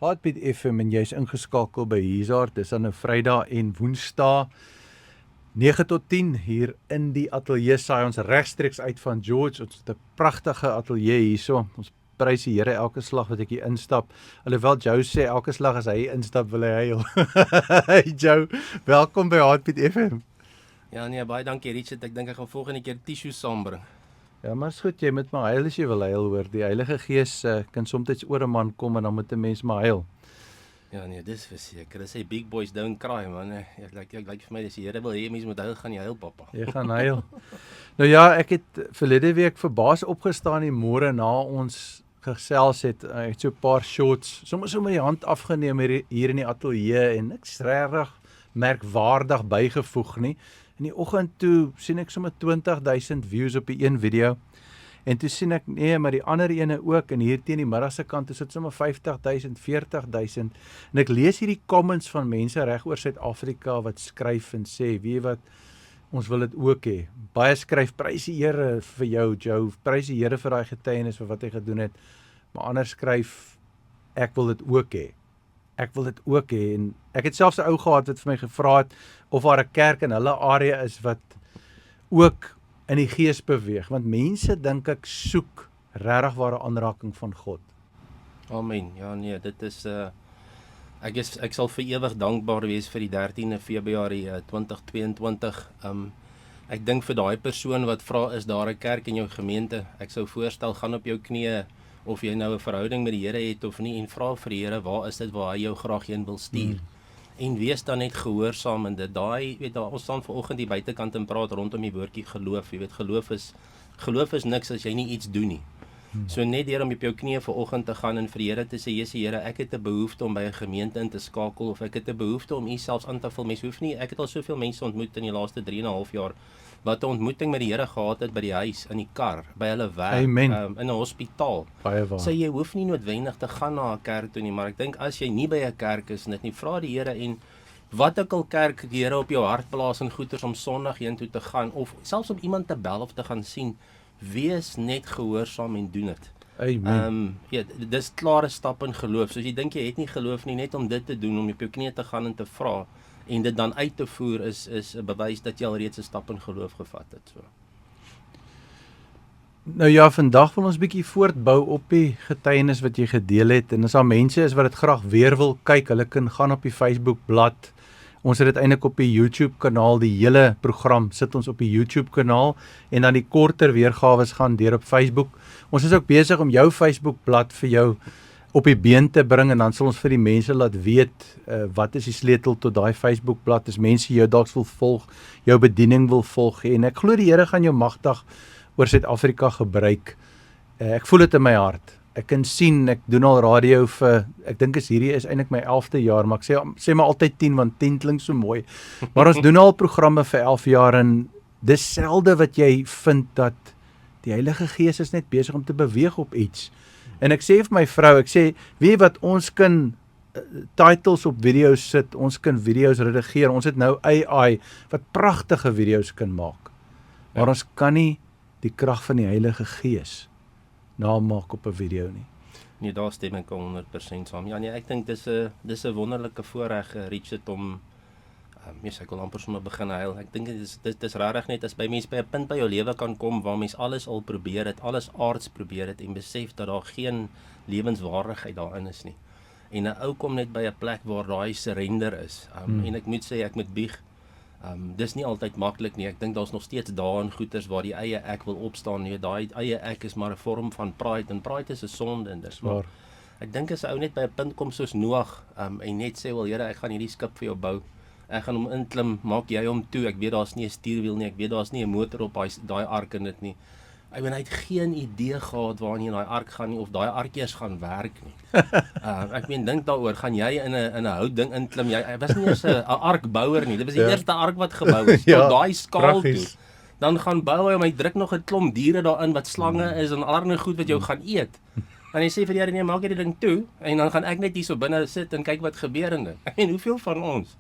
Heartbeat FM en jy is ingeskakel by Hizard. Dis dan 'n Vrydag en Woensdae 9 tot 10 hier in die ateljee. Saai ons regstreeks uit van George. Ons het 'n pragtige ateljee hierso. Ons prys die Here elke slag wat ek hier instap. Alhoewel Joe sê elke slag as hy instap wil hy huil. Hey Joe, welkom by Heartbeat FM. Ja nee, baie dankie Richard. Ek dink ek gaan volgende keer tissues saambring. Ja, maar is goed, jy moet maar huil as jy wil huil hoor. Die Heilige Gees kan soms oor 'n man kom en dan moet 'n mens maar huil. Ja nee, dis verseker. Dis sê big boys don't cry man. Ek lyk vir my dis die Here wil hê mense moet huil, gaan jy huil pappa. Jy gaan huil. Nou ja, ek het verlede week verbaas opgestaan die môre na ons gesels het. Ek het so 'n paar shots sommer so met die hand afgeneem hier in die ateljee en niks regtig merkwaardig bygevoeg nie. In die oggend toe sien ek sommer 20,000 views op die een video. En toe sien ek nee, maar die ander ene ook en hier teen die middagse kant is dit sommer 50,000, 40,000. En ek lees hierdie comments van mense reg oor Suid-Afrika wat skryf en sê, weet jy wat, ons wil dit ook hê. Baie skryf prys die Here vir jou, Joe. Prys die Here vir daai getuienis vir wat hy gedoen het. Maar ander skryf ek wil dit ook hê. Ek wil dit ook hê en ek het selfs 'n ou gehad wat vir my gevra het of daar 'n kerk in hulle area is wat ook in die gees beweeg, want mense dink ek soek regtig ware aanraking van God. Amen. Ja nee, dit is ek sal vir ewig dankbaar wees vir die 13de Februarie 2022. Ek dink vir daai persoon wat vra is daar 'n kerk in jou gemeente, ek sou voorstel gaan op jou knieë of jy nou 'n verhouding met die Here het of nie en vra vir die Here waar is dit waar hy jou graag heen wil stuur. En wees dan net gehoorsaam in dit. Daai weet daar ons staan vanoggend hier buitekant en praat rondom die woordjie geloof. Jy weet geloof is niks as jy nie iets doen nie. So net deur om op jou knieë vanoggend te gaan en vir die Here te sê, Jesus Here, ek het 'n behoefte om by 'n gemeente in te skakel of ek het 'n behoefte om U selfs aan te vul. Mens hoef nie, ek het al soveel mense ontmoet in die laaste 3,5 jaar wat 'n ontmoeting met die Here gehad het by die huis, in die kar, by hulle werk, in 'n hospitaal. Baie waar. So jy hoef nie noodwendig te gaan na 'n kerk toe nie, maar ek dink as jy nie by 'n kerk is net nie, vra die Here en wat ook al kerk die Here op jou hart plaas en goeders om Sondag heen toe te gaan of selfs om iemand te bel of te gaan sien, wees net gehoorsaam en doen dit. Amen. Ja, dis klare stap in geloof. So as jy dink jy het nie geloof nie, net om dit te doen, om op jou knieë te gaan en te vra en dit dan uit te voer is 'n bewys dat jy al reeds 'n stap in geloof gevat het. So. Nou ja, vandag wil ons bietjie voortbou op die getuienis wat jy gedeel het en as daar mense is wat dit graag weer wil kyk, hulle kan gaan op die Facebook blad. Ons het dit eintlik op die YouTube kanaal, die hele program sit ons op die YouTube kanaal en dan die korter weergawe gaan deur op Facebook. Ons is ook besig om jou Facebook blad vir jou op die been te bring en dan sal ons vir die mense laat weet wat is die sleutel tot daai Facebook blad as mense jou dalk wil volg, jou bediening wil volg en ek glo die Here gaan jou magtig oor Suid-Afrika gebruik. Ek voel dit in my hart. Ek kan sien, ek doen al radio vir, ek dink hierdie is eintlik my 11de jaar, maar ek sê maar altyd 10, want 10 klink so mooi. Maar ons doen al programme vir 11 jaar en dis selde wat jy vind dat die Heilige Gees is net besig om te beweeg op iets. En ek sê vir my vrou, ek sê, weet jy wat, ons kan titles op video's sit, ons kan video's redigeer, ons het nou AI wat pragtige video's kan maak. Maar ons kan nie die krag van die Heilige Gees namaak op 'n video nie. Nee, daar stem ek 100% saam. Ja nee, ek dink dis 'n wonderlike voorreg Richard om ek wil amper sommer begin huil. Ek dink dit is regtig net as by mense by 'n punt by jou lewe kan kom waar mens alles al probeer het, alles aards probeer het en besef dat daar geen lewenswaardigheid daarin is nie. En 'n ou kom net by 'n plek waar daai surrender is. En ek moet sê ek moet bieg. Dis nie altyd maklik nie. Ek dink daar's nog steeds dae en goeters waar die eie ek wil opstaan. Nee, daai eie ek is maar 'n vorm van pride en pride is 'n sonde en dis maar. Ek dink as 'n ou net by 'n punt kom soos Noag en net sê wel Here, ek gaan hierdie skip vir jou bou. Ek gaan hom inklim, maak jy hom toe. Ek weet daar's nie 'n stuurwiel nie. Ek weet daar's nie 'n motor op daai ark in dit nie. Hy het geen idee gehad waarheen hy daai ark gaan nie of daai ark eers gaan werk nie. Ek dink daaroor, gaan jy in 'n houtding inklim? Hy was nie eers 'n arkbouer nie. Dit was die eerste ark wat gebou is tot daai skaal toe. Dan gaan bou hy hom, hy druk nog 'n klomp diere daarin wat slange is en allerlei goed wat jou gaan eet. En hy sê vir die Here, nee, maak jy die ding toe en dan gaan ek net hier so binne sit en kyk wat gebeur in dit. En hoeveel van ons?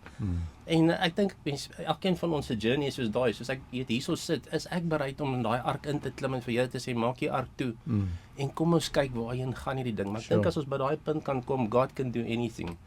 En ek dink elkeen van ons se journey is soos daai, soos ek hierso sit, is ek bereid om in daai ark in te klim en vir jou te sê maak jy ark toe. En kom ons kyk waarheen gaan hierdie ding. Maar ek dink as ons by daai punt kan kom, God can do anything.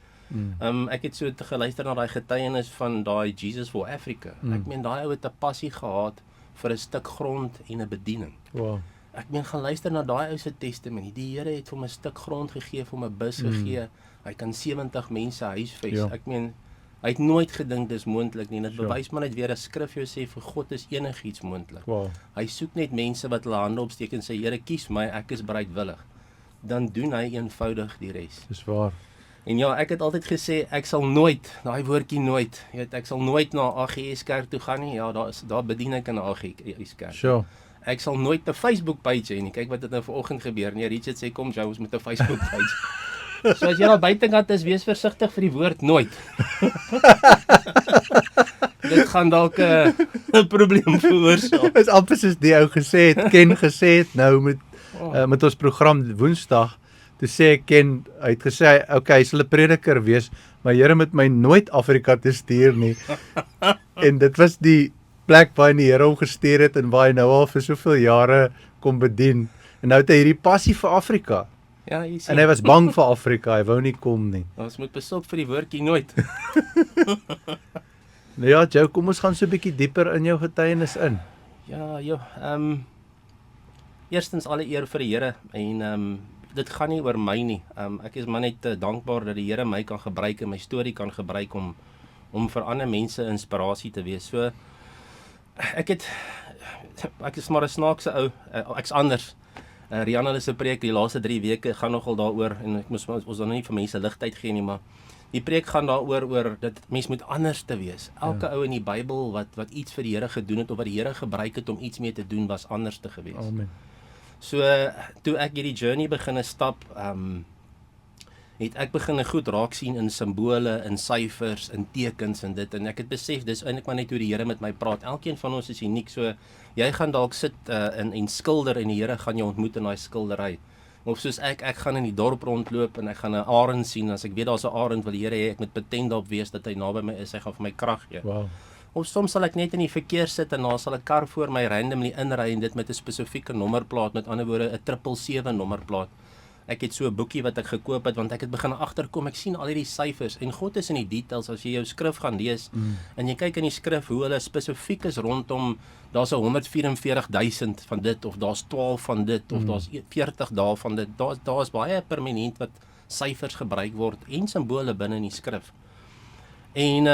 Ek het so geluister na daai getuienis van daai Jesus for Africa. Ek meen daai ou het 'n passie gehad vir 'n stuk grond en 'n bediening. Wow. Ek meen gaan luister na daai ou se testimony. Die Here het vir hom 'n stuk grond gegee, vir hom 'n bus gegee. Hy kan 70 mense huisves. Ja. Ek meen hy het nooit gedink dis moontlik nie. Dit Sure. bewys maar net weer 'n skrif jou sê vir God is enigiets moontlik. Wow. Hy soek net mense wat hulle hande opsteek en sê Here kies my, ek is bereidwillig. Dan doen hy eenvoudig die res. Dis waar. En ja, ek het altyd gesê ek sal nooit, daai woordjie nooit, jy weet ek sal nooit na AGS kerk toe gaan nie. Ja, daar bedien ek in 'n AGS kerk. Sure. Ek sal nooit 'n Facebook page hê nie. Kyk wat het nou vanoggend gebeur. Nee, Richard sê kom jou ons moet 'n Facebook page. So as jy daar buitekant is, wees versigtig vir die woord nooit. Dit gaan dalk 'n probleem veroorsaak. Is amper soos die ou gesê het, Ken gesê het nou met ons program Woensdag. Toe sê Ken, hy het gesê, okay, hy sal 'n prediker wees, maar Here moet my nooit Afrika toe stuur nie. En dit was die plek waar die Here hom gestuur het en waar hy nou al vir soveel jare kom bedien. En nou het hy hierdie passie vir Afrika. Ja, jy sien. En hy was bang vir Afrika, hy wou nie kom nie. Ons moet besop vir die woordjie nooit. Nou ja, Joe, kom ons gaan so 'n bietjie dieper in jou getuienis in. Ja, eerstens alle eer vir die Here en dit gaan nie oor my nie. Ek is maar net dankbaar dat die Here my kan gebruik en my storie kan gebruik om vir ander mense inspirasie te wees. So ek is maar 'n snaakse ou, ek's anders. Rihanna se preek die laaste 3 weke gaan nogal daaroor en ons dan nie vir mense ligtyd gee nie, maar die preek gaan daaroor dat mens moet anders te wees. Elke ou in die Bybel wat iets vir die Here gedoen het of wat die Here gebruik het om iets mee te doen was anders te gewees. Amen. So toe ek hierdie journey begine stap, het ek begine goed raak sien in simbole, in syfers, in tekens en dit en ek het besef dis eintlik maar net hoe die Here met my praat. Elkeen van ons is uniek, so jy gaan dalk sit en skilder en die Here gaan jou ontmoet in daai skildery. Of soos ek gaan in die dorp rondloop en ek gaan 'n arend sien. As ek weet daar's 'n arend, wil die Here hê ek moet patent daarop wees dat hy naby my is, hy gaan vir my krag gee. Wow. Of soms sal ek net in die verkeer sit en dan sal 'n kar voor my randomly inry en dit met 'n spesifieke nommerplaat, met ander woorde 'n 777 nommerplaat. Ek het so 'n boekie wat ek gekoop het want ek het begin agterkom, ek sien al hierdie syfers en God is in die details. As jy jou skrif gaan lees en jy kyk in die skrif hoe hulle spesifiek is rondom, daar's 144,000 van dit of daar's 12 van dit of daar's 40 daarvan dit. Daar's baie permanent wat syfers gebruik word en simbole binne in die skrif. En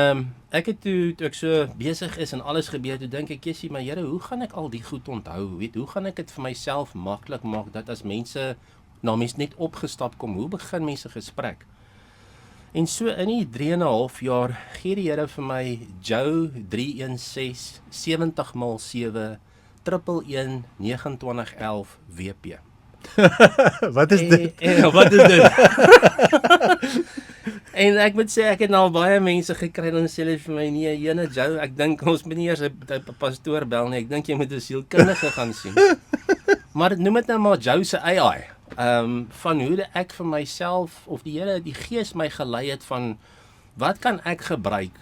ek het toe ek so besig is en alles gebeur, toe dink ek, Jessie, maar Here, hoe gaan ek al die goed onthou? Weet, hoe gaan ek dit vir myself maklik maak dat as mense na mens net opgestap kom, hoe begin mense gesprek? En so in die 3,5 jaar gee die Here vir my Joe 316 70x7 111 2911 WP. Wat is dit? Wat is dit? En ek moet sê, ek het nou al baie mense gekry dan sê hulle vir my, nee, jene Joe, ek dink ons moet nie eers 'n pastoor bel nie, ek dink jy moet 'n sielkundige gaan sien. Maar noem dit nou maar Joe se AI. Van hoe ek vir myself, of die Here, die Gees my gelei het van, wat kan ek gebruik,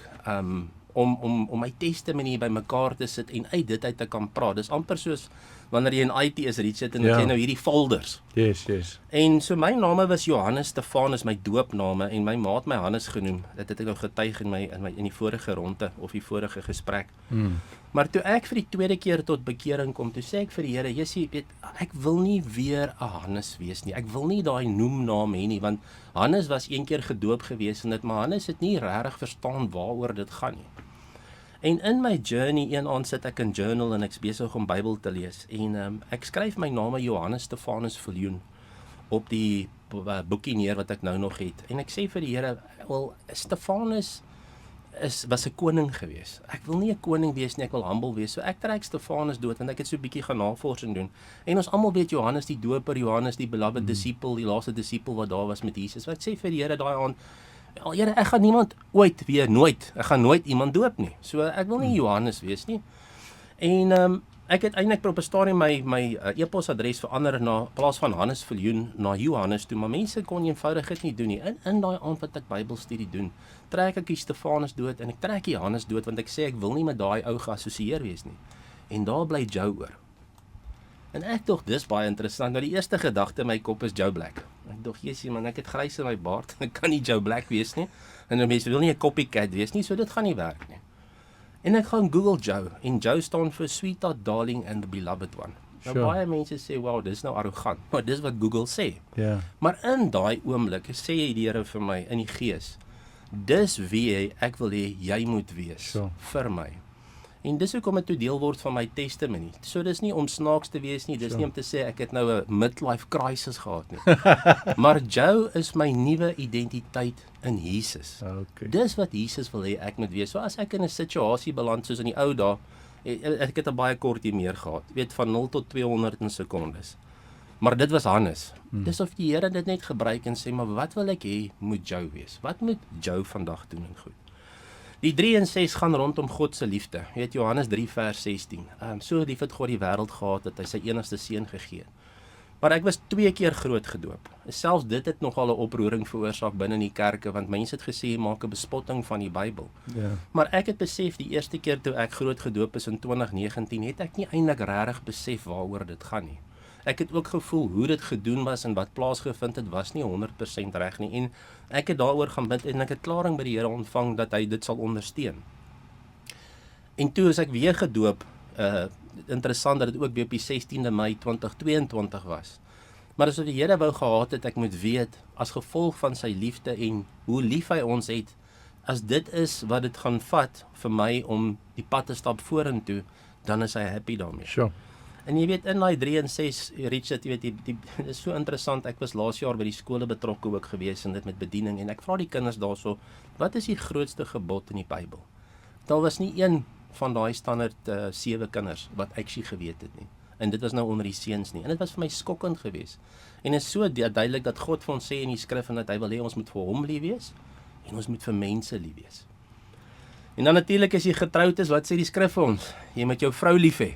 om my testimony by mekaar te sit en uit dit uit te kan praat. Dis amper soos, wanneer jy in IT is, Richard, en jy nou hierdie folders. Yes. En so my name was Johannes Stefanus, my doopname, en my ma het my Hannes genoem. Dit het ek nou getuig in die vorige ronde, of die vorige gesprek. Maar toe ek vir die tweede keer tot bekering kom, toe sê ek vir die Here, Jessie, weet, ek wil nie weer 'n Hannes wees nie. Ek wil nie daai noemnaam hê nie, want Hannes was een keer gedoop gewees en dit, maar Hannes het nie regtig verstaan waaroor dit gaan nie. En in my journey, een aand sit ek in journal en ek's besig om Bybel te lees en ek skryf my naam Johannes Stefanus Viljoen op die boekie neer wat ek nou nog het. En ek sê vir die Here, wel, Stefanus was 'n koning gewees. Ek wil nie 'n koning wees nie, ek wil humble wees. So ek trek Stefanus dood want ek het so 'n bietjie gaan navorsing doen. En ons almal weet Johannes die doper, Johannes die beloved disipel, die laaste disipel wat daar was met Jesus. Wat ek sê vir die Here daai aand, Here, ek gaan niemand ek gaan nooit iemand doop nie. So ek wil nie Johannes wees nie. En ek het eintlik op 'n stadium my e-posadres verander na plaas van Hannes Viljoen na Johannes toe, maar mense kon eenvoudig dit nie doen nie. In daai aand wat ek Bybelstudie doen, trek ek die Stefanus dood en ek trek die Johannes dood want ek sê ek wil nie met daai ou geassosieer wees nie. En daar bly Joe oor. En ek dink dis baie interessant. Nou die eerste gedagte in my kop is Joe Black. Ek dink jesusie man, ek het grys in my baard. Ek kan nie Joe Black wees nie. En mense wil nie 'n copycat wees nie, so dit gaan nie werk nie. En ek gaan Google Joe en Joe staan vir Sweetheart, Darling and the Beloved One. Nou Sure. baie mense sê, "Wow, dis nou arrogant." Maar dis wat Google sê. Ja. Maar in daai oomblik sê die Here vir my in die gees, dis wie ek wil hê jy moet wees Sure. vir my. En dis hoekom dit toe deel word van my testimony. So dis nie om snaaks te wees nie, dis nie om te sê ek het nou 'n midlife crisis gehad nie. Maar Joe is my nuwe identiteit in Jesus. Okay. Dis wat Jesus wil hê ek moet wees. So as ek in 'n situasie beland soos in die ou dae, ek het 'n baie kort meer gehad, weet van 0 tot 200 in sekondes. Maar dit was Hannes. Dis of die Here dit net gebruik en sê, maar wat wil ek hê moet Joe wees? Wat moet Joe vandag doen en goed? Die 3 en 6 gaan rondom God se liefde. Jy weet Johannes 3 vers 16. So lief het God die wêreld gehad dat hy sy enigste seun gegee het. Maar ek was 2 keer groot gedoop. Selfs dit het nogal 'n oproering veroorsaak binne in die kerke want mense het gesê jy maak 'n bespotting van die Bybel. Ja. Maar ek het besef die eerste keer toe ek groot gedoop is in 2019 het ek nie eintlik regtig besef waaroor dit gaan nie. Ek het ook gevoel hoe dit gedoen was en wat plaasgevind het was nie 100% reg nie en ek het daaroor gaan bid en ek het klaring by die Here ontvang dat hy dit sal ondersteun. En toe is ek weer gedoop. Interessant dat dit ook weer op die 16de Mei 2022 was. Maar asof die Here wou gehad het ek moet weet as gevolg van sy liefde en hoe lief hy ons het, as dit is wat dit gaan vat vir my om die pad te stap vorentoe, dan is hy happy daarmee. Sure. En jy weet in daai 3 en 6 Richard, jy weet dit is so interessant. Ek was laas jaar by die skole betrokke ook gewees en dit met bediening en ek vra die kinders daarso, wat is die grootste gebod in die Bybel? Daar was nie een van daai standaard 7 kinders wat actually geweet het nie. En dit was nou onder die seuns nie. En dit was vir my skokkend geweest. En is so duidelik dat God vir ons sê in die skrif en dat hy wil hê ons moet vir hom lief wees en ons moet vir mense lief wees. En dan natuurlik as jy getroud is, wat sê die skrif vir ons? Jy moet jou vrou lief hê.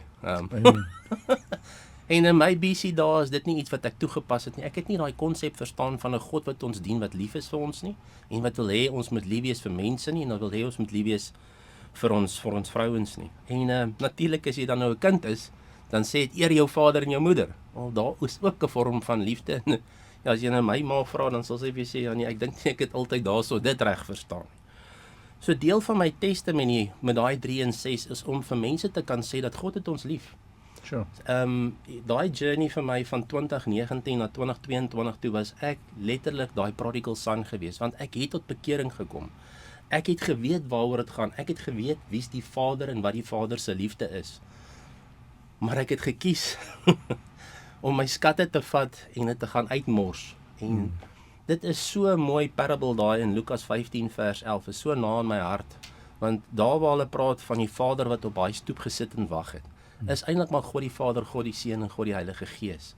En in my BC dae is dit nie iets wat ek toegepas het nie. Ek het nie daai konsep verstaan van 'n God wat ons dien wat lief is vir ons nie en wat wil hê ons moet lief wees vir mense nie en wat wil hê ons moet lief wees vir ons vrouens nie. En natuurlik as jy dan nou 'n kind is, dan sê dit eer jou vader en jou moeder. Al daar is ook 'n vorm van liefde. Ja, as jy nou my ma vra, dan sal sy vir sê ja nee, ek dink nie ek het altyd daarso dit reg verstaan. So deel van my testimony met daai 3 en 6 is om vir mense te kan sê dat God het ons lief. Sure. Daai journey vir my van 2019 na 2022 toe was ek letterlik daai prodigal son gewees, want ek het tot bekering gekom. Ek het geweet waaroor dit gaan. Ek het geweet wie's die Vader en wat die Vader se liefde is. Maar ek het gekies om my skatte te vat en dit te gaan uitmors. En dit is so 'n mooi parable daai in Lukas 15 vers 11, is so na in my hart. Want daar waar hulle praat van die Vader wat op daai stoep gesit en wag het, is eintlik maar God die Vader, God die Seun en God die Heilige Gees.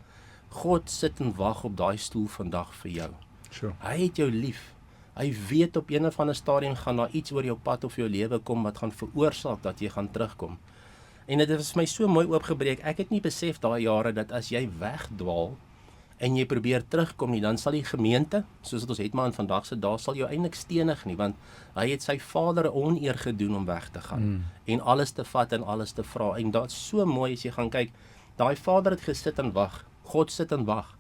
God sit en wag op daai stoel vandag vir jou. Sure. Hy het jou lief. Hy weet op een of ander stadium gaan daar iets oor jou pad of jou lewe kom wat gaan veroorsaak dat jy gaan terugkom. En dit is my so mooi oopgebreek. Ek het nie besef daai jare dat as jy wegdwaal en jy probeer terugkom nie, dan sal die gemeente, soos dit ons het maar in vandag se dae, sal jou eintlik stenig nie, want hy het sy Vader oneer gedoen om weg te gaan en alles te vat en alles te vra. En dit is so mooi as jy gaan kyk, daai Vader het gesit en wag. God sit en wag.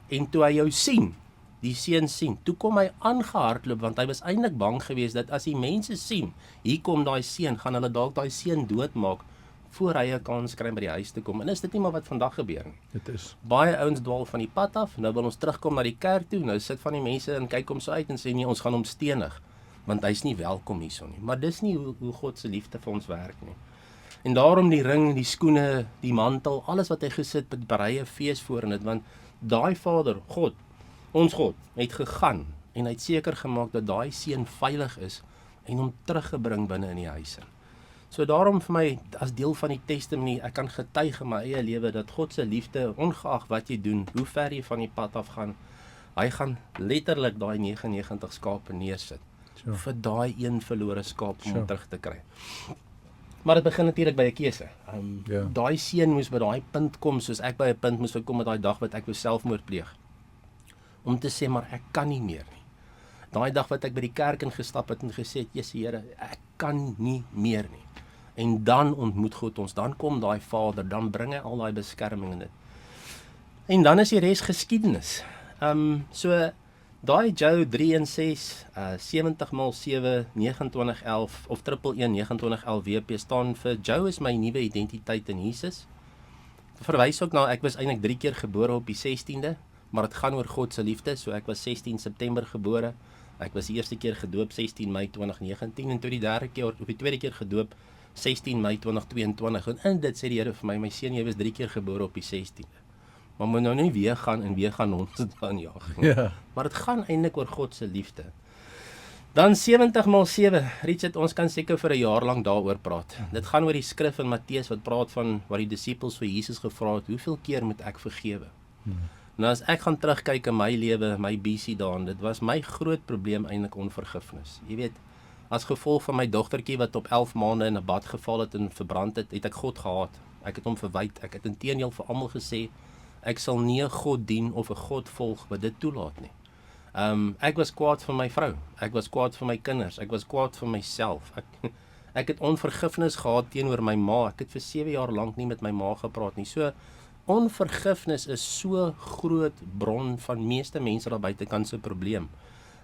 En toe hy jou sien, die seun sien, toe kom hy aangehardloop want hy was eintlik bang geweest dat as die mense sien, hier kom daai seun, gaan hulle dalk daai seun doodmaak voor hy 'n kans kry by die huis te kom. En is dit nie maar wat vandag gebeur nie? Dit is. Baie ouens dwaal van die pad af. Nou wil ons terugkom na die kerk toe. Nou sit van die mense en kyk hom so uit en sê nee, ons gaan hom stenig want hy's nie welkom hierson nie. Maar dis nie hoe God se liefde vir ons werk nie. En daarom die ring, die skoene, die mantel, alles wat hy gesit met breie fees voor in dit, want daai Vader, God, ons God, het gegaan en hy het seker gemaak dat daai seun veilig is en hom teruggebring binne in die huis in. So daarom vir my, as deel van die testimony, ek kan getuig in my eie lewe dat God se liefde, ongeag wat jy doen, hoe ver jy van die pad af gaan, hy gaan letterlik daai 99 skape neersit, vir daai een verlore skaap om hom terug te kry. Maar dit begin natuurlik by 'n keuse. Ja. Daai seun moes by daai punt kom, soos ek by 'n punt moes gekom met daai dag wat ek wou selfmoord pleeg. Om te sê maar ek kan nie meer nie. Daai dag wat ek by die kerk ingestap het en gesê het, "Jesus Here, ek kan nie meer nie." En dan ontmoet God ons, dan kom daai Vader, dan bring hy al daai beskerming in dit. En dan is die res geskiedenis. So daai Joe 3 en 6, 70x7, 2911 of 111 WP staan vir Joe is my nuwe identiteit in Jesus. Verwys ook na ek was eintlik 3 keer gebore op die 16de, maar dit gaan oor God se liefde. So ek was 16 September gebore. Ek was die eerste keer gedoop 16 Mei 2019 en toe die derde keer of die tweede keer gedoop 16 Mei 2022. En in dit sê die Here vir my seun, jy was 3 keer gebore op die 16de. Maar moet nou nie weer gaan ons dit aanjaag nie. Ja. Maar dit gaan eintlik oor God se liefde. Dan 70x7, Richard, ons kan seker vir 'n jaar lank daaroor praat. Dit gaan oor die skrif in Matteus wat praat van waar die disippels vir Jesus gevra het, hoeveel keer moet ek vergewe? Nou as ek gaan terugkyk in my lewe, my BC daan, dit was my groot probleem eintlik onvergifnis. Jy weet, as gevolg van my dogtertjie wat op 11 maande in 'n bad geval het en verbrand het, het ek God gehaat. Ek het hom verwyd. Ek het inteendeel vir almal gesê, ek sal nie 'n God dien of 'n God volg wat dit toelaat nie. Ek was kwaad vir my vrou. Ek was kwaad vir my kinders. Ek was kwaad vir myself. Ek het onvergifnis gehad teenoor my ma. Ek het vir 7 jaar lank nie met my ma gepraat nie. So onvergifnis is so groot bron van meeste mense daar buitekant se probleem.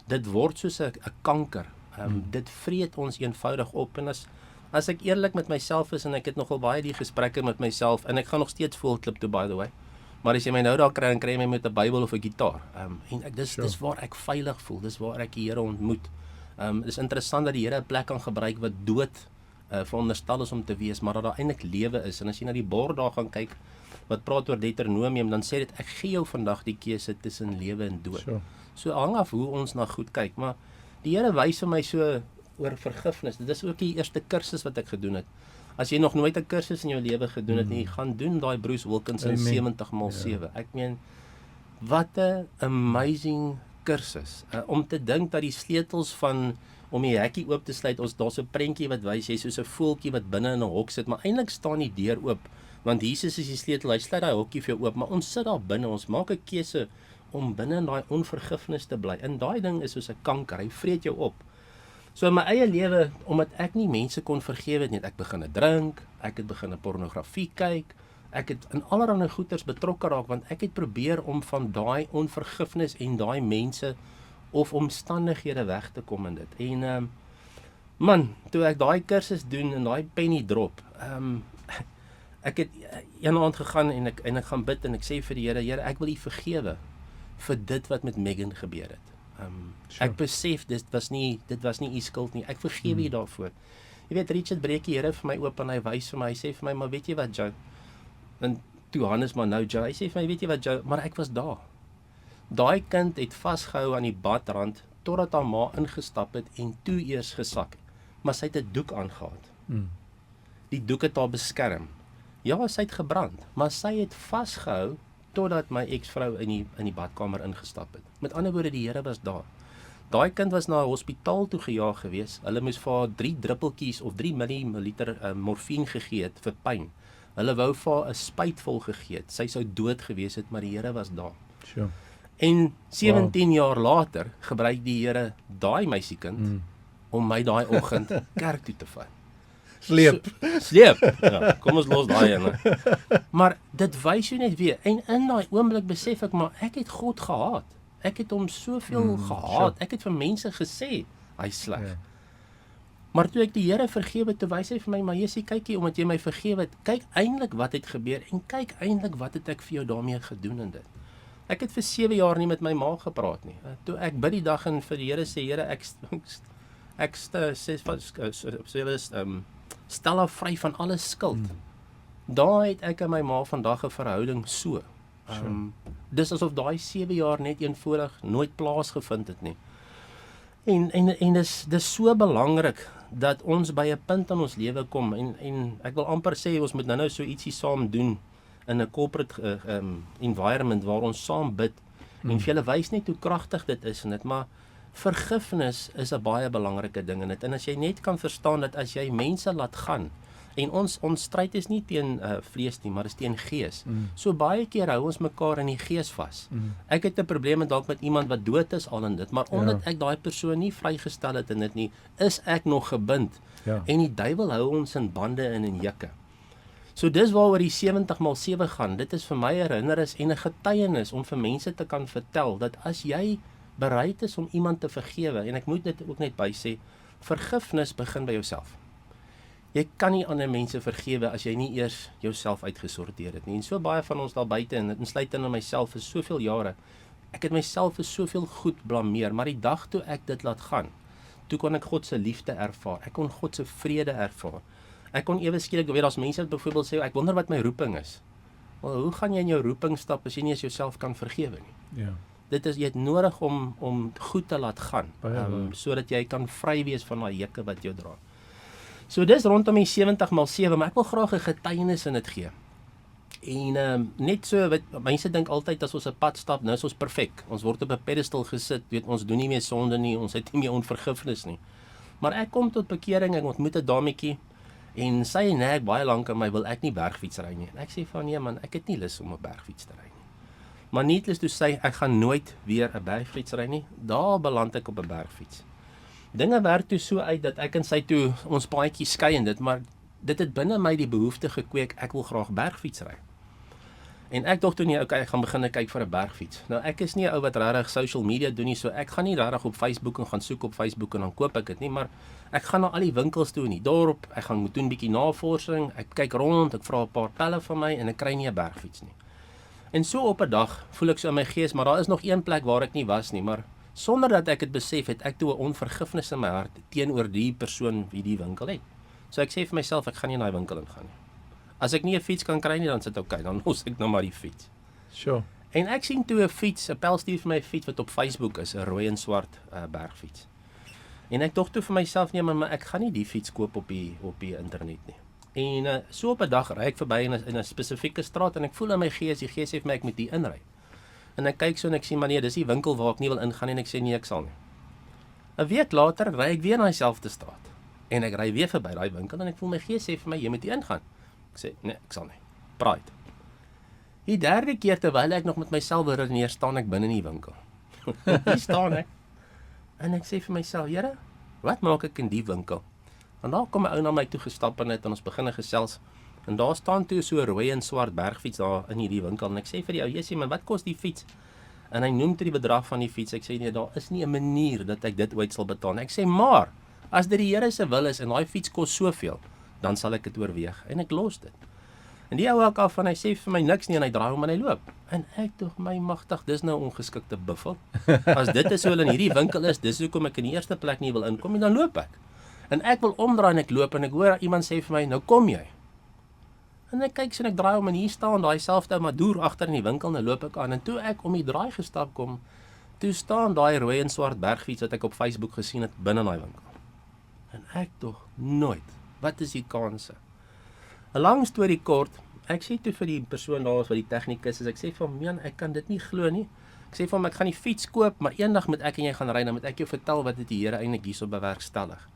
Dit word soos 'n kanker. Dit vreet ons eenvoudig op en as ek eerlik met myself is en ek het nogal baie die gesprekke met myself en ek gaan nog steeds voelklip toe by the way. Maar as jy my nou daar kry en kry my met 'n Bybel of 'n gitaar. En dis waar ek veilig voel. Dis waar ek die Here ontmoet. Dis interessant dat die Here 'n plek kan gebruik wat dood veronderstel is om te wees, maar dat daar eintlik lewe is. En as jy na die bord daar gaan kyk wat praat oor Deuteronomium, dan sê dit ek gee jou vandag die keuse tussen lewe en dood. So hang af hoe ons na goed kyk, maar die Here wys vir my so oor vergifnis. Dit is ook die eerste kursus wat ek gedoen het. As jy nog nooit 'n kursus in jou lewe gedoen het nie, gaan doen daai Bruce Wilkinson 70x7. Ek meen, wat 'n amazing kursus. Om te dink dat die sleutels van om die hekkie oop te sluit, daar's 'n prentjie wat wys jy soos 'n voeltjie wat binne in 'n hok sit, maar eintlik staan die deur oop, want Jesus is die sleutel. Hy sluit daai hokkie vir jou oop, maar ons sit daar binne. Ons maak 'n keuse om binne in daai onvergifnis te bly. En daai ding is soos 'n kanker. Hy vreet jou op. So in my eie lewe, omdat ek nie mense kon vergewe nie, ek begin drink, ek het begin pornografie kyk, ek het in allerlei goeters betrokke raak, want ek het probeer om van daai onvergifnis en daai mense of omstandighede weg te kom in dit. En man, toe ek daai kursus doen en daai penny drop, ek het een aand gegaan en ek gaan bid en ek sê vir die Here, Here, ek wil U vergewe vir dit wat met Megan gebeur het. Ek besef dit was nie U skuld nie. Ek vergewe U daarvoor. Jy weet, Richard breek die Here vir my oop en hy wys vir my, hy sê vir my, maar weet jy wat, Joe? En toe Hannes maar nou Joe, hy sê vir my, weet jy wat, Joe, maar ek was daar. Daai kind het vasgehou aan die badrand totdat haar ma ingestap het en toe eers gesak. Maar sy het 'n doek aangehad. Die doek het haar beskerm. Ja, sy het gebrand, maar sy het vasgehou totdat my eksvrou in die badkamer ingestap het. Met ander woorde, die Here was daar. Daai kind was na 'n hospitaal toe gejaag gewees. Hulle moes vir haar 3 druppeltjies of 3 milliliter morfine gegee het vir pyn. Hulle wou vir haar 'n spuit vol gegee het. Sy sou dood gewees het, maar die Here was daar. En 17 jaar later gebruik die Here daai meisiekind om my daai oggend kerk toe te vat. Sleep. Ja, kom ons los daai ene. Maar dit wys jou net weer, en in daai oomblik besef ek, maar ek het God gehaat. Ek het hom soveel gehaat. Ek het vir mense gesê, hy's sleg. Maar toe ek die Here vergewe, toe wys hy vir my, maar Jessie, kyk hier, omdat jy my vergewe het, kyk eintlik wat het gebeur, en kyk eintlik wat het ek vir jou daarmee gedoen in dit. Ek het vir 7 jaar nie met my ma gepraat nie. Toe ek bid die dag en vir die Here sê, Here, ek stel haar vry van alle skuld. Daar het ek en my ma vandag 'n verhouding so. Dis asof daai 7 jaar net eenvoudig nooit plaasgevind het nie. En dis so belangrik dat ons by 'n punt in ons lewe kom en ek wil amper sê ons moet nou so ietsie saam doen in 'n corporate environment waar ons saam bid en vir julle wys net hoe kragtig dit is en dit, maar vergifnis is 'n baie belangrike ding in dit. En as jy net kan verstaan dat as jy mense laat gaan En ons stryd is nie teen vlees nie, maar is teen gees. So baie keer hou ons mekaar in die gees vas. Ek het 'n probleem dalk met iemand wat dood is al in dit, maar omdat ek daai persoon nie vrygestel het in dit nie, is ek nog gebind. Ja. En die duiwel hou ons in bande en in jukke. So dis waaroor die 70x7 gaan. Dit is vir my 'n herinnernis en 'n getuienis om vir mense te kan vertel dat as jy bereid is om iemand te vergewe, en ek moet dit ook net by sê, vergifnis begin by jouself. Jy kan nie ander mense vergewe as jy nie eers jouself uitgesorteer het nie. En so baie van ons daar buite, en dit insluit in myself vir soveel jare, ek het myself vir soveel goed blameer, maar die dag toe ek dit laat gaan, toe kon ek God se liefde ervaar, ek kon God se vrede ervaar. Ek kon ewe skielik, weet, as mense byvoorbeeld sê, ek wonder wat my roeping is. Wel, hoe gaan jy in jou roeping stap as jy nie eens jouself kan vergewe nie? Ja. Dit is, jy het nodig om goed te laat gaan, sodat jy kan vry wees van daai jukke wat jou dra. So dis rondom die 70x7, maar ek wil graag 'n getuienis in dit gee. En net so, mense dink altyd as ons 'n pad stap, nou is ons perfek. Ons word op 'n pedestal gesit, weet, ons doen nie meer sonde nie, ons het nie meer onvergifnis nie. Maar ek kom tot bekering, ek ontmoet 'n dametjie, en sy nag baie lank aan my, wil ek nie bergfiets ry nie. En ek sê van, nee man, ek het nie lus om 'n bergfiets te ry nie. Maar needless to say, ek gaan nooit weer 'n bergfiets ry nie. Daar beland ek op 'n bergfiets. Dinge werk toe so uit dat ek en sy toe ons paadjie skei en dit, maar dit het binne my die behoefte gekweek, ek wil graag bergfiets ry. En ek dink toe nie, okay, ek gaan begin kyk vir 'n bergfiets. Nou ek is nie 'n ou wat regtig social media doen nie, so ek gaan nie regtig op Facebook en gaan soek op Facebook en dan koop ek dit nie, maar ek gaan na al die winkels toe in die dorp, ek gaan doen 'n bietjie navorsing, ek kyk rond, ek vra 'n paar pelle van my en ek kry nie 'n bergfiets nie. En so op 'n dag voel ek so in my gees, maar daar is nog een plek waar ek nie was nie, maar sonder dat ek dit besef het, ek toe 'n onvergifnis in my hart teenoor die persoon wie die winkel het. So ek sê vir myself, ek gaan nie in daai winkel ingaan nie. As ek nie 'n fiets kan kry nie, dan sit okay, dan los ek nou maar die fiets. Sure. En ek sien toe 'n fiets, 'n pel stuur vir my 'n fiets wat op Facebook is, 'n rooi en swart bergfiets. En ek dink toe vir myself, nee, maar ek gaan nie die fiets koop op die internet nie. En so op 'n dag ry ek verby in 'n spesifieke straat en ek voel in my gees, die gees sê vir my ek moet hier inry. En ek kyk so en ek sien, maar nee, dis die winkel waar ek nie wil ingaan nie, en ek sê nee, ek sal nie. 'n week later ry ek weer na dieselfde straat. En ek ry weer verby daai winkel en ek voel my gees sê vir my, jy moet hier ingaan. Ek sê, nee, ek sal nie. Pride. Die derde keer terwyl ek nog met myself redeneer, staan ek binne in die winkel. Hier staan ek. En ek sê vir myself, Here, wat maak ek in die winkel? En daar kom 'n ou na my toe gestap en ons begin gesels. En daar staan toe so 'n rooi en swart bergfiets daar in hierdie winkel. En ek sê vir die ou, jy sê, man, wat kos die fiets? En hy noem toe die bedrag van die fiets. Ek sê, nee, daar is nie 'n manier dat ek dit ooit sal betaal nie. Ek sê, maar, as dit die Here se wil is en daai fiets kos soveel, dan sal ek dit oorweeg. En ek los dit. En die ou hak af en hy sê vir my niks nie en hy draai om en hy loop. En ek dink, my magtig, dis nou ongeskikte buffel. As dit is hoe hulle in hierdie winkel is, dis hoekom ek in die eerste plek nie wil inkom en dan loop ek. En ek wil omdraai en ek loop en ek hoor iemand sê vir my, nou kom jy. En ek kyk so en ek draai om en hier staan daai selfde madoer agter in die winkel en nou loop ek aan. En toe ek om die draai gestap kom, toe staan daai rooi en swart bergfiets wat ek op Facebook gesien het binne daai winkel. En ek tog nooit. Wat is die kanse? 'n Lang storie kort, ek sê toe vir die persoon daar wat die tegnikus is, ek sê vir hom, man, ek kan dit nie glo nie. Ek sê vir hom, ek gaan die fiets koop, maar eendag moet ek en jy gaan ry, dan moet ek jou vertel wat dit die Here eintlik hierso bewerkstellig.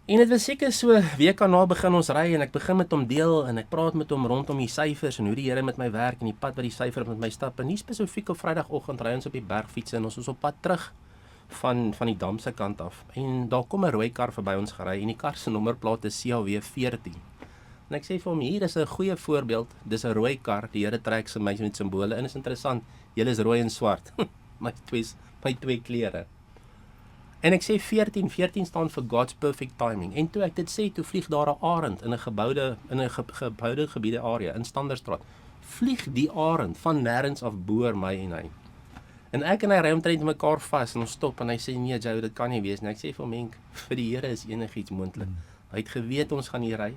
En dit was seker so, week daarna begin ons ry en ek begin met hom deel en ek praat met hom rondom die syfers en hoe die Here met my werk en die pad wat die syfer met my stap. En nie spesifiek op Vrydagoggend ry ons op die bergfiets en ons is op pad terug van die dam se kant af. En daar kom 'n rooi kar verby ons gery en die kar se nommerplaat is CAW 14. En ek sê vir hom, hier is 'n goeie voorbeeld, dis 'n rooi kar, die Here trek se my met simbole en is interessant, julle is rooi en swart. my twee kleure. En ek sê 14 staan vir God's perfect timing. En toe ek dit sê, toe vlieg daar 'n arend in 'n geboude gebiede area in Standerstraat. Vlieg die arend van nêrens af boor my en hy. En ek en hy ry omtrent mekaar vas en ons stop en hy sê, nee Joe, dit kan nie wees nie. Ek sê vir hom, Henk, vir die Here is enigiets moontlik. Hy het geweet ons gaan hier ry.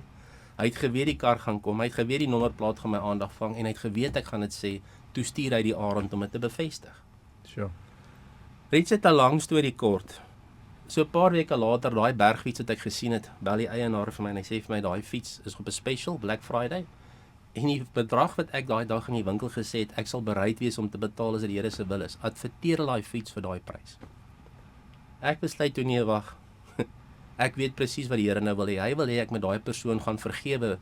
Hy het geweet die kar gaan kom. Hy het geweet die nommerplaat gaan my aandag vang en hy het geweet ek gaan dit sê. Toe stuur hy die arend om dit te bevestig. Sure. Reeds 'n lang storie kort. So 'n paar weke later, daai bergfiets wat ek gesien het, bel die eienaar vir my en hy sê vir my, daai fiets is op 'n special, Black Friday. En die bedrag wat ek daai dag in die winkel gesê het, ek sal bereid wees om te betaal as dit die Here se wil is, adverteer daai fiets vir daai prys. Ek besluit toe, nee, wag. Ek weet presies wat die Here nou wil hê. Hy wil hê ek met daai persoon gaan vergewe,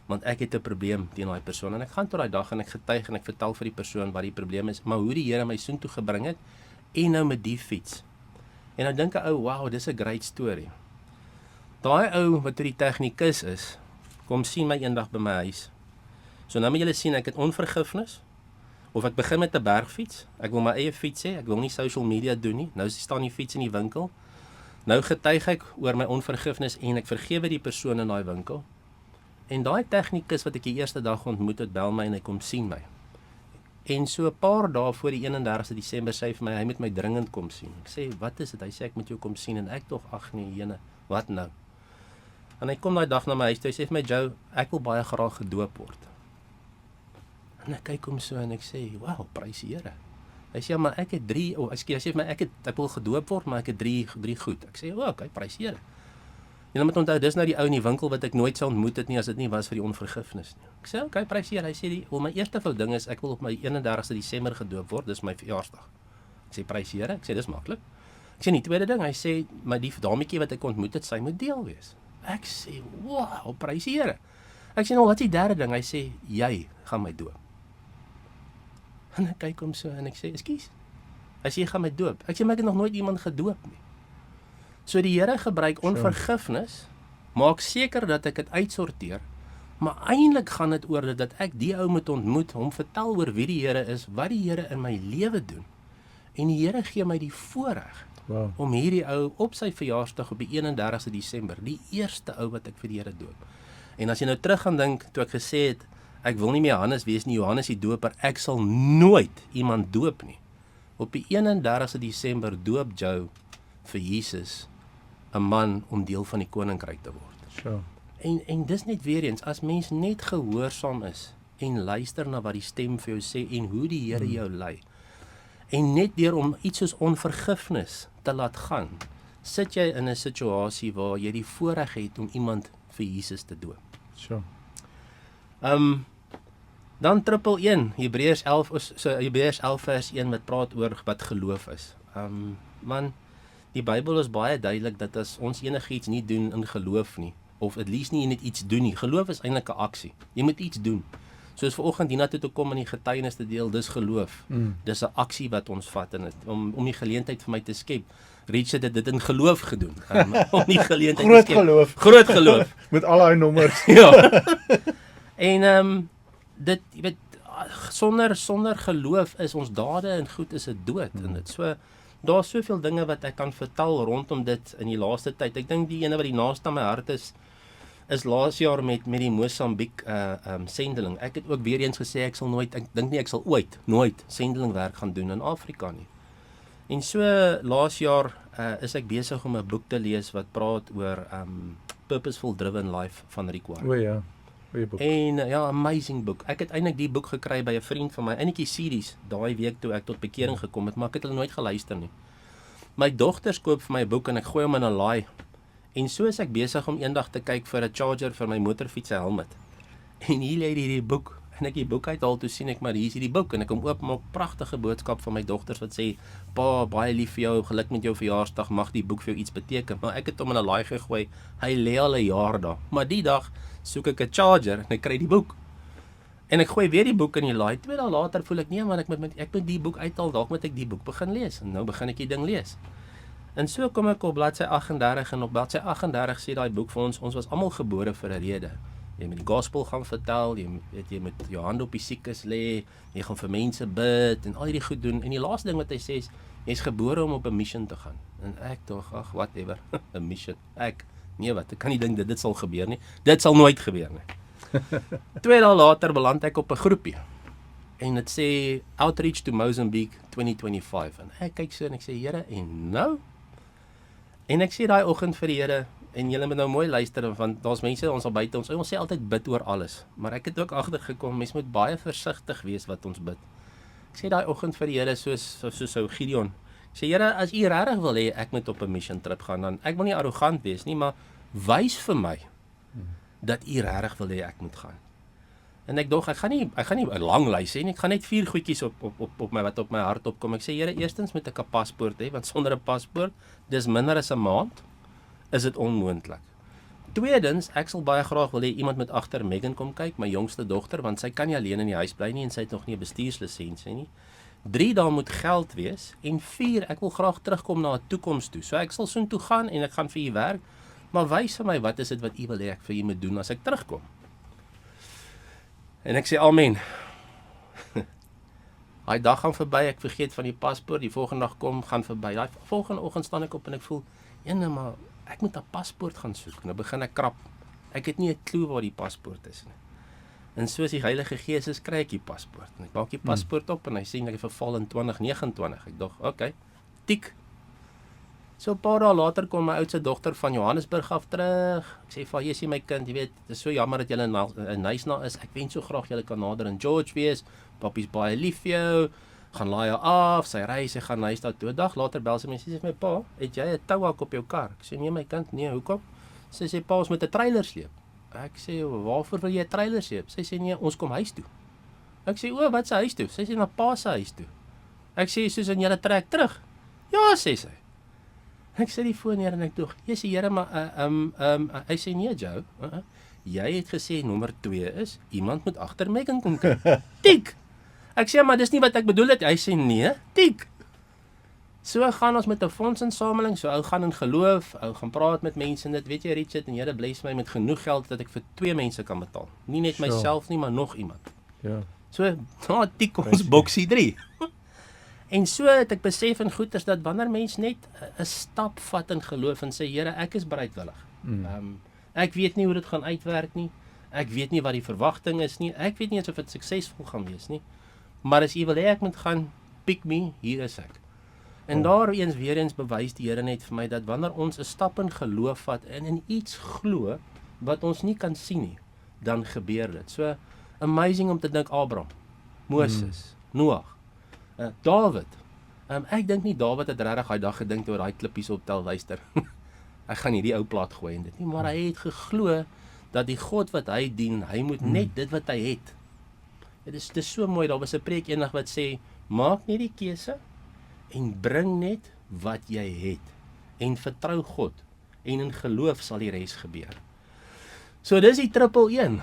want ek het 'n probleem teen daai persoon. En ek gaan tot daai dag en ek getuig en ek vertel vir die persoon wat die probleem is, maar hoe die Here my soontoe gebring het, en nou met die fiets. En nou dink ek, wow, dis 'n great story. Daai ou wat die tegnikus is, kom sien my eendag by my huis. So nou moet julle sien, ek het onvergifnis, of ek begin met 'n bergfiets, ek wil my eie fiets hê, ek wil nie social media doen nie, nou staan die fiets in die winkel, nou getuig ek oor my onvergifnis en ek vergewe die persoon in daai winkel, en daai tegnikus wat ek die eerste dag ontmoet het, bel my en hy kom sien my. En so 'n paar dae voor die 31ste Desember sê hy vir my, hy moet my dringend kom sien. Ek sê, wat is dit? Hy sê, ek moet jou kom sien, en ek tog, ag nee, jene, wat nou? En hy kom daai dag na my huis toe, hy sê vir my, Joe, ek wil baie graag gedoop word. En ek kyk hom so en ek sê, wow, prys die Here. Hy sê, ja, maar ek het 3, hy sê vir my, ek wil gedoop word, maar ek het 3 goed. Ek sê, okay, prys die Here. Jy moet onthou, dis nou die ou in die winkel wat ek nooit sou ontmoet het nie, as dit nie was vir die onvergifnis nie. Ek sê, okay, prys die Here. Hy sê, my eerste ding is, ek wil op my 31ste Desember gedoop word, dis my verjaarsdag. Ek sê, prys die Here. Ek sê, dis maklik. Ek sê, die tweede ding, hy sê, maar die dametjie wat ek ontmoet het, sy moet deel wees. Ek sê, wow, prys die Here. Ek sê, nou, wat is die derde ding? Hy sê, jy gaan my doop. En ek kyk hom so en ek sê, ekskuus. Hy sê, jy gaan my doop. Ek sê, maar ek het nog nooit iemand gedoop nie. So die Here gebruik onvergifnis, maak seker dat ek dit uitsorteer, maar eintlik gaan dit oor dat ek die ou moet ontmoet, hom vertel oor wie die Here is, wat die Here in my lewe doen. En die Here gee my die voorreg om hierdie ou op sy verjaarsdag op die 31ste Desember, die eerste ou wat ek vir die Here doop. En as jy nou terug gaan dink, toe ek gesê het, ek wil nie meer Johannes wees nie, Johannes die doper, ek sal nooit iemand doop nie. Op die 31ste Desember doop Joe vir Jesus, 'n man om deel van die koninkryk te word. Sure. En dis net weer eens, as mens net gehoorsaam is en luister na wat die stem vir jou sê en hoe die Here jou lei, en net deur om iets soos onvergifnis te laat gaan, sit jy in 'n situasie waar jy die voorreg het om iemand vir Jesus te doop. Sure. Dan triple 1, Hebreërs 11 vers 1 wat praat oor wat geloof is. Man, die Bybel is baie duidelik dat as ons enigiets nie doen in geloof nie, of at least nie net iets doen nie, geloof is eintlik 'n aksie. Jy moet iets doen. Soos vanoggend hiernatoe te kom en die getuienis te deel, dis geloof. Dis 'n aksie wat ons vat in dit, om die geleentheid vir my te skep. Richard het dit in geloof gedoen. Om die geleentheid te skep. Groot geloof. Met al daai nommers. Ja. En dit, jy weet, sonder geloof is ons dade en goed is dit dood. En dit so, daar's soveel dinge wat ek kan vertel rondom dit in die laaste tyd. Ek dink die ene wat die naaste aan my hart is laas jaar met die Mosambiek sendeling. Ek het ook weer eens gesê ek dink nie ek sal nooit sendelingwerk gaan doen in Afrika nie. En so laas jaar is ek besig om 'n boek te lees wat praat oor Purposeful Driven Life van Rick Warren. O ja. En ja, amazing boek. Ek het eintlik die boek gekry by 'n vriend van my, enetjie series, daai week toe ek tot bekering gekom het, maar ek het hulle nooit geluister nie. My dogters koop vir my 'n boek en ek gooi hom in 'n laai. En so is ek besig om eendag te kyk vir 'n charger vir my motorfiets se helmet. En hier lê hierdie boek. En ek die boek uithaal, toe sien ek maar hier is hierdie boek en ek kom oop, maak pragtige boodskap van my dogters wat sê, pa, baie lief vir jou, geluk met jou verjaarsdag, mag die boek vir jou iets beteken. Maar ek het hom in 'n laai gegooi. Hy lê al 'n jaar daar. Maar die dag soek ek 'n charger en ek kry die boek. En ek gooi weer die boek in die laai. 2 dae later voel ek, nee man, ek moet die boek uithaal, dalk moet ek die boek begin lees. En nou begin ek die ding lees. En so kom ek op bladsy 38 en op bladsy 38 sê daai boek vir ons was almal gebore vir 'n rede. Jy moet die gospel gaan vertel, jy moet jou hand op die siekes lê, jy gaan vir mense bid en al hierdie goed doen. En die laaste ding wat hy sê is, jy's gebore om op 'n mission te gaan. En ek tog, ag, whatever, 'n mission. Nee wat, ek kan nie dink dit sal gebeur nie. Dit sal nooit gebeur nie. 2 dae later beland ek op 'n groepie. En dit sê Outreach to Mozambique 2025. En ek kyk so en ek sê, Here, en nou? En ek sê daai oggend vir die Here, en julle moet nou mooi luister, want daar's mense ons al buite ons sê altyd bid oor alles. Maar ek het ook agtergekom, mens moet baie versigtig wees wat ons bid. Ek sê daai oggend vir die Here soos Gideon. Ek sê, Here, as U regtig wil hê ek moet op 'n mission trip gaan, dan ek wil nie arrogant wees nie, maar wys vir my dat U regtig wil hê ek moet gaan. En ek dog, ek gaan nie 'n lang lys hê nie, ek gaan net 4 goedjies op my wat op my hart opkom. Ek sê, Here, eerstens moet ek 'n paspoort hê, want sonder 'n paspoort, dis minder as 'n maand. is dit onmoontlik. Tweedens, ek sal baie graag wil hê iemand moet agter Megan kom kyk, my jongste dogter, want sy kan nie alleen in die huis bly nie en sy het nog nie 'n bestuurslisensie nie. 3, daar moet geld wees en 4, ek wil graag terugkom na 'n toekoms toe. So ek sal soontoe gaan en ek gaan vir u werk, maar wys vir my wat is dit wat u wil hê ek vir u moet doen as ek terugkom. En ek sê amen. Daai dag gaan verby, ek vergeet van die paspoort, die volgende dag gaan verby. Daai volgende oggend staan ek op en ek voel, maar ek moet 'n paspoort gaan soek. Nou begin ek krap. Ek het nie 'n klou waar die paspoort is nie. En soos die Heilige Gees is, kry ek die paspoort. En ek maak die paspoort op en hy sê ek verval in 2029. Ek dink, okay, tik. So 'n paar dae later kom my oudste dogter van Johannesburg af terug. Ek sê vir haar, "Jessie my kind, jy weet, dit is so jammer dat jy in Knysna is. Ek wens so graag jy kan nader in George wees. Papies baie lief vir jou. Gaan laai haar af, sy ry, sy gaan huis toe. 'n Dag later bel sy my en sê vir my, "Pa, het jy 'n touhak op jou kar?" Ek sê, "Nee my kind, nee, hoekom?" Sy sê, "Pa, ons moet 'n trailer sleep." Ek sê, "Waarvoor wil jy 'n trailer sleep?" Sy sê, "Nee, ons kom huis toe." Ek sê, "O, wat se huis toe?" Sy sê, "Na pa se huis toe." Ek sê, "Soos in julle trek terug?" "Ja," sê sy. Ek sit die foon neer en ek dog, "Jesus Here, maar hy sê, "Nee, Joe, jy het gesê nommer 2 is iemand moet agter Megan kom kyk." Tik. Ek sê, "Maar dis nie wat ek bedoel het." Hy sê, "Nee, tik." So gaan ons met 'n fondsinsameling, so ou gaan in geloof, ou gaan praat met mense en dit, weet jy Richard, en Here bless my met genoeg geld dat ek vir 2 mense kan betaal. Nie net myself nie, maar nog iemand. Ja. So, tik ons boksie 3. En so het ek besef in goeters dat wanneer mens net 'n stap vat in geloof en sê, Here, ek is bereidwillig. Ek weet nie hoe dit gaan uitwerk nie. Ek weet nie wat die verwagting is nie. Ek weet nie eens of dit suksesvol gaan wees nie. Maar as U wil hê ek moet gaan, pick me, hier is ek. En daar weer eens bewys die Here net vir my dat wanneer ons 'n stap in geloof vat en in iets glo wat ons nie kan sien nie, dan gebeur dit. So amazing om te dink Abraham, Moses, Noag, Dawid. Ek dink nie Dawid het regtig daai dag gedink oor daai klippies op tel luister. Ek gaan hierdie ou plaat gooi en dit nie, maar hy het geglo dat die God wat hy dien, hy moet net dit wat hy het. Dit is so mooi, daar was 'n preek eendag wat sê, maak net die keuse en bring net wat jy het en vertrou God en in geloof sal die res gebeur. So dis die 111.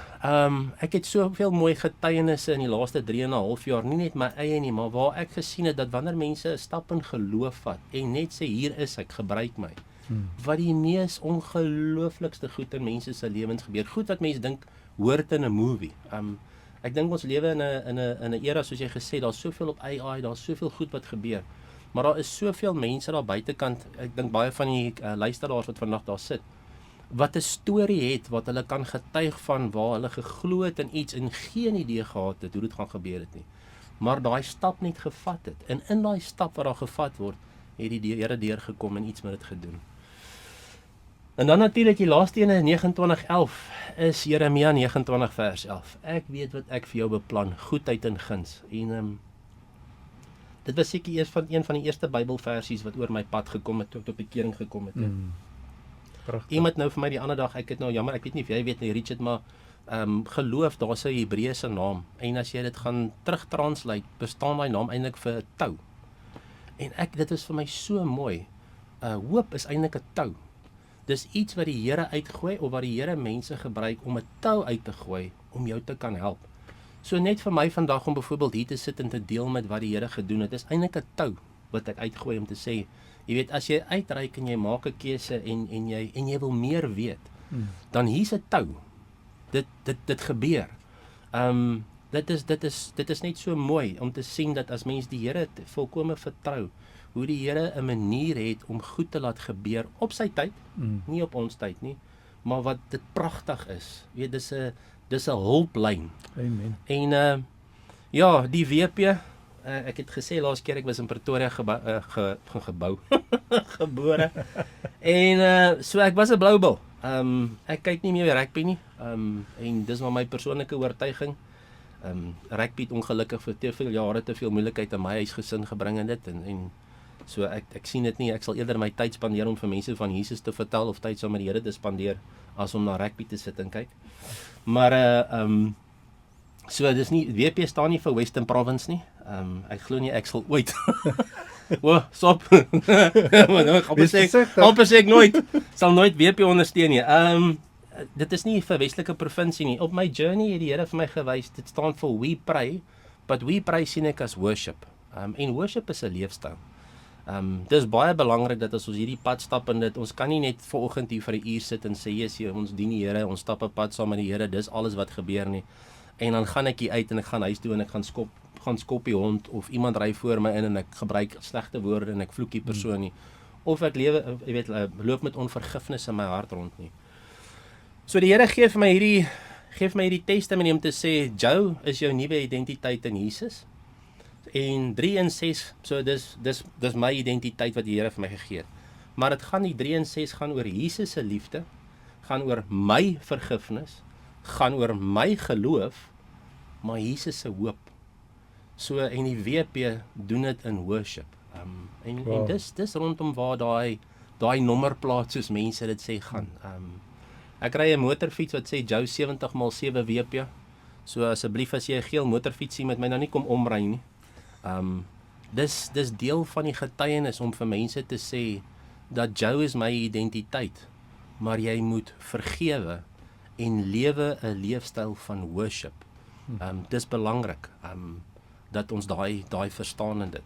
Ek het soveel mooi getuienisse in die laaste 3,5 jaar, nie net my eie nie, maar waar ek gesien het dat wanneer mense 'n stap in geloof vat en net sê hier is ek, gebruik my. Wat die mees ongelooflikste goed in mense se lewens gebeur. Goed wat mense dink hoort in 'n movie. Ek dink ons lewe in 'n era soos jy gesê, daar's soveel op AI, daar's soveel goed wat gebeur. Maar daar is soveel mense daar buitekant. Ek dink baie van die luisteraars wat vandag daar sit, wat 'n storie het wat hulle kan getuig van waar hulle geglo het in iets en geen idee gehad het hoe dit gaan gebeur het nie. Maar daai stap net gevat het. En in daai stap wat daar gevat word, het die Here deurgekom en iets met dit gedoen. En dan natuurlik die laaste een in 29:11 is Jeremia 29 vers 11. Ek weet wat ek vir jou beplan, goedheid en guns. En dit was seker eers een van die eerste Bybelversies wat oor my pad gekom het toe ek tot bekering gekom het. Iemand nou vir my die ander dag, ek het nou jammer, ek weet nie of jy weet nie Richard, maar geloof, daar's 'n Hebreëse naam en as jy dit gaan terugtranslate, bestaan daai naam eintlik vir 'n tou. En dit is vir my so mooi. Hoop is eintlik 'n tou. Dis iets wat die Here uitgooi of wat die Here mense gebruik om 'n tou uit te gooi om jou te kan help. So net vir my vandag om byvoorbeeld hier te sit en te deel met wat die Here gedoen het, is eintlik 'n tou wat ek uitgooi om te sê, jy weet, as jy uitreik en jy maak 'n keuse en jy wil meer weet, dan hier's 'n tou. Dit gebeur. Dit is net so mooi om te sien dat as mens die Here volkome vertrou, hoe die Here 'n manier het om goed te laat gebeur op sy tyd, nie op ons tyd nie, maar wat dit pragtig is. Weet, dis 'n hulplyn. Amen. En ja, die WP, ek het gesê laas keer ek was in Pretoria gebore. En so ek was 'n blou bil. Ek kyk nie meer rugby nie. En dis maar my persoonlike oortuiging. Rugby het ongelukkig vir te veel jare te veel moeilikheid in my huisgesin gebring en dit en so ek sien dit nie. Ek sal eerder my tyd spandeer om vir mense van Jesus te vertel of tyd saam met die Here te spandeer as om na rugby te sit en kyk. Maar so dis nie WP staan nie vir Western Province nie. Ek glo nie ek sal ooit Stop. Maar nou, amper sê ek nooit, sal nooit WP ondersteun nie. Dit is nie vir Westelike provinsie nie. Op my journey het die Here vir my gewys, dit staan vir we pray, but we pray sien ek as worship. En worship is 'n leefstyl. Dis baie belangrik dat as ons hierdie pad stap en dit, ons kan nie net vanoggend hier vir 'n uur sit en sê, Jesus, ons dien die Here, ons stap 'n pad saam met die Here, dis alles wat gebeur nie. En dan gaan ek hier uit en ek gaan huis toe en ek gaan skop die hond, of iemand ry voor my in en ek gebruik slegte woorde en ek vloek die persoon nie. Of ek loop met onvergifnis in my hart rond nie. So die Here gee vir my hierdie testimonie om te sê, Jou is jou nuwe identiteit in Jesus. En 3 en 6, so dis my identiteit wat die Here vir my gegee het. Maar dit gaan nie 3 en 6 gaan oor Jesus se liefde, gaan oor my vergifnis, gaan oor my geloof, maar Jesus se hoop. So en die WP doen dit in worship. En dis rondom waar daai nommerplaat soos mense dit sê gaan. Ek ry 'n motorfiets wat sê Jou 70x7 WP. So asseblief as jy 'n geel motorfiets sien met my nou nie kom omry nie. Dis deel van die getuienis om vir mense te sê dat Jou is my identiteit, maar jy moet vergewe en lewe 'n leefstyl van worship. Dis belangrik dat ons daai verstaan in dit.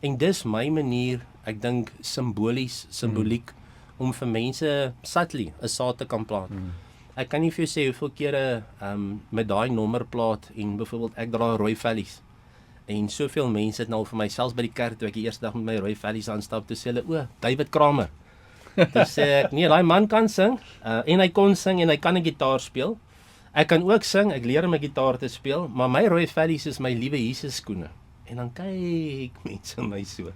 En dis my manier, ek dink simboliek om vir mense subtly 'n saad te kan plant. Ek kan nie vir jou sê hoeveel kere met daai nommerplaat en byvoorbeeld ek dra rooi vellies. En soveel mense het nou vir my, selfs by die kerk toe ek die eerste dag met my rooi vellies aanstap, toe sê hulle, David Kramer. Toe sê ek, nee, daai man kan sing, en hy kon sing en hy kan 'n gitaar speel. Ek kan ook sing, ek leer om 'n gitaar te speel, maar my rooi vellies is my liewe Jesus skoene. En dan kyk mense my so.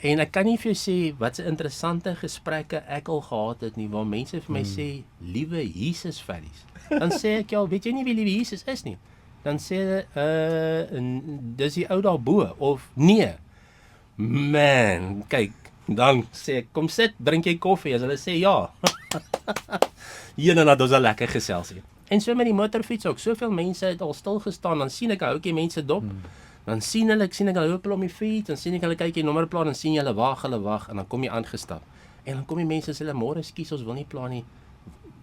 En ek kan nie vir jou sê wat 'n interessante gesprekke ek al gehad het nie, waar mense vir my sê, liewe Jesus vellies. Dan sê ek, weet jy nie wie liewe Jesus is nie? Dan sê dis die ou daarbo, of nee. Man, kyk, dan sê ek, kom sit, drink jy koffie? As hulle sê ja. Hier dan het ons 'n lekker geselsie. En so met die motorfiets ook, soveel mense het al stil gestaan, dan sien ek 'n ouetjie mense dop. Dan sien ek hulle loop op die fiets, dan sien ek hulle kyk die nommerplaat, dan sien jy hulle wag, en dan kom jy aangestap. En dan kom die mense sê hulle, môre skus, ons wil nie pla nie.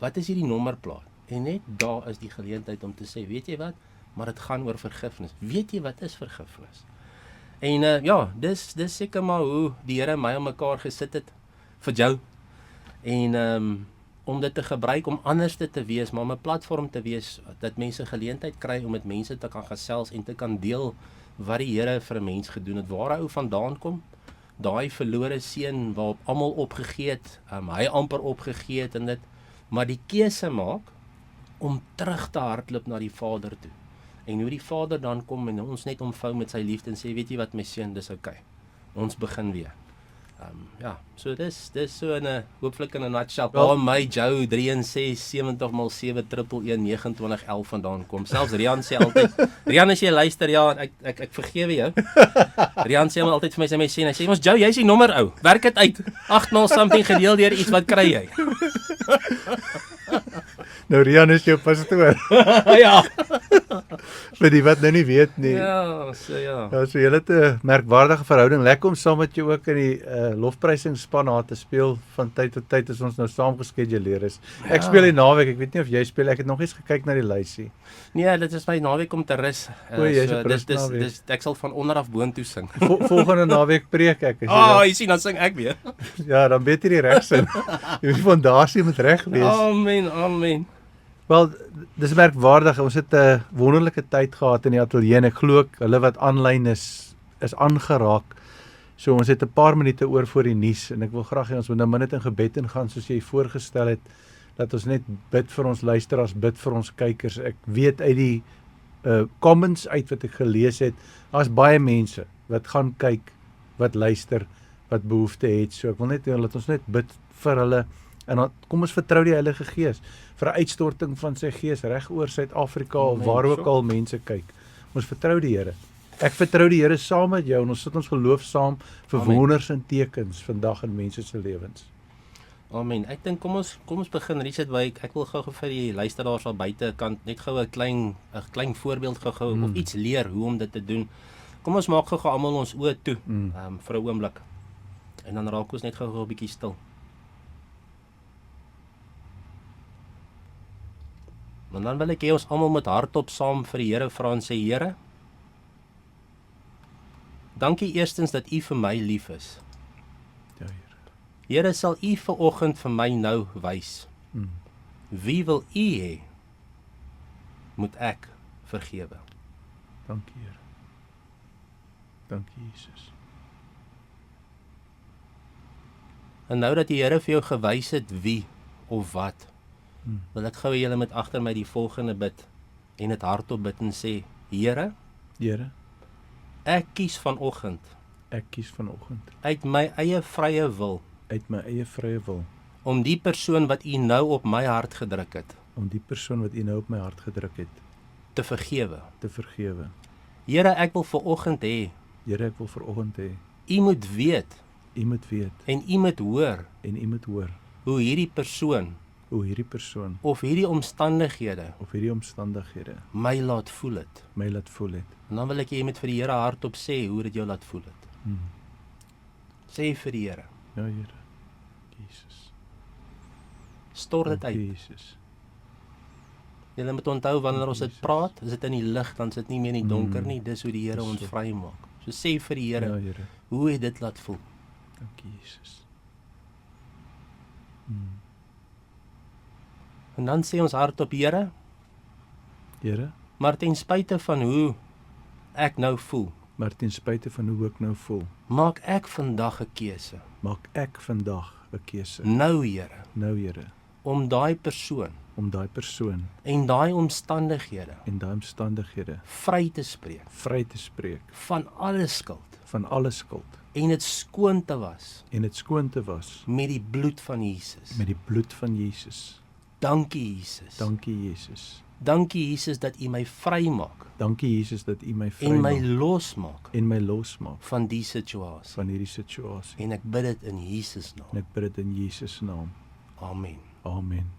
Wat is hierdie nommerplaat? En net daar is die geleentheid om te sê, weet jy wat? Maar dit gaan oor vergifnis. Weet jy wat is vergifnis? En dis seker maar hoe die Here my aan mekaar gesit het vir Jou. En om dit te gebruik om anders te wees, maar om 'n platform te wees dat mense geleentheid kry om met mense te kan gesels en te kan deel wat die Here vir 'n mens gedoen het, waar hy ou vandaan kom, daai verlore seun waarop almal opgegee het, hy amper opgegee het en dit, maar die keuse maak om terug te hardloop na die Vader toe. En hoe die Vader dan kom en ons net omvou met sy liefde en sê, weet jy wat my seun, dis okay. Ons begin weer. So dis so in 'n hooplik in 'n nutshell waar my Jou 3 en 6 70x7 11 vandaan kom. Selfs Rian sê altyd, Rian as jy luister, ek vergewe jou. Rian sê altyd vir my, hy sê ons Jou, jy's die nommer ou. Werk dit uit. 8-0 something gedeel deur iets, wat kry jy? Nou Rian is jou pastoor. Ja. Vir die wat nou nie weet nie. Ja, so julle het 'n merkwaardige verhouding. Lekker om saam met jou ook in die lofprysingsspan na te speel van tyd tot tyd as ons nou saam geskeduleer is. Ek speel die naweek, ek weet nie of jy speel, ek het nog eens gekyk na die lysie. Nee, dit is my naweek om te rus. Dis ek sal van onder af boontoe sing. Volgende naweek preek ek. Jy sien, dan sing ek weer. Ja, dan weet jy die reg sin. Die fondasie moet reg wees. Amen. Wel, dis merkwaardig. Ons het 'n wonderlike tyd gehad in die ateljee en ek glo hulle wat aanlyn is aangeraak. So ons het 'n paar minute oor voor die nuus en ek wil graag hê ons moet nou net in gebed ingaan soos jy voorgestel het, dat ons net bid vir ons luisteraars, bid vir ons kykers. Ek weet uit die comments uit wat ek gelees het, daar's baie mense wat gaan kyk, wat luister, wat behoefte het. So ek wil net laat ons net bid vir hulle. En dan kom ons vertrou die Heilige Gees vir 'n uitstorting van sy Gees reg oor Suid-Afrika of waar ook al mense kyk. Ons vertrou die Here. Ek vertrou die Here saam met jou en ons sit ons geloof saam vir wonders en tekens vandag in mense se lewens. Amen. Ek dink kom ons begin Richard, ek wil gou vir die luisteraars daar buite kant net gou 'n klein voorbeeld gou of iets leer hoe om dit te doen. Kom ons maak gou almal ons oë toe, Mm. vir 'n oomblik. En dan raak ons net gou 'n bietjie stil. En dan wil ek hê ons almal moet hardop saam vir die Here vra en sê, Here, dankie eerstens dat U vir my lief is. Ja, Here. Here, sal U vanoggend vir my nou wys, Mm. wie wil U hê, moet ek vergewe. Dankie, Here. Dankie, Jesus. En nou dat die Here vir jou gewys het wie of wat, Mm. wil ek gou hê julle moet agter my die volgende bid en dit hardop bid en sê, Here, Here, ek kies vanoggend ek kies vanoggend uit my eie vrye wil uit my eie vrye wil om die persoon wat U nou op my hart gedruk het, om die persoon wat U nou op my hart gedruk het, te vergewe. te vergewe. Here, ek wil vanoggend hê, Here, ek wil vanoggend hê, U moet weet U moet weet en U moet hoor en U moet hoor hoe hierdie persoon hoe hierdie persoon of hierdie omstandighede of hierdie omstandighede my laat voel het. my laat voel het. En dan wil ek hê jy moet vir die Here hardop sê hoe dit jou laat voel het. Mm. Sê vir die Here, Ja, Here. Jesus. stort dit Dankie, uit. Jesus. Jy moet onthou wanneer ons dit Jesus. praat, is dit in die lig, dan is dit nie meer in die donker Mm. nie. Dis hoe die Here Dis ons so. vrymaak. So sê vir die Here, Ja, Here. hoe het dit laat voel? Dankie, Jesus. Mm. En dan sê ons hardop, Here, Here, maar ten spyte van hoe ek nou voel, maar ten spyte van hoe ek nou voel, maak ek vandag 'n keuse. maak ek vandag 'n keuse. Nou, Here, Nou, Here, om daai persoon om daai persoon en daai omstandighede en daai omstandighede vry te spreek vry te spreek van alle skuld van alle skuld en dit skoon te was en dit skoon te was met die bloed van Jesus. met die bloed van Jesus. Dankie Jesus. Dankie, Jesus. Dankie Jesus dat U my vrymaak Dankie, Jesus, dat U my en my vrymaak losmaak en my losmaak van die situasie. van hierdie situasie. En ek bid dit in Jesus En naam. ek bid dit in Jesus naam. Amen. Amen.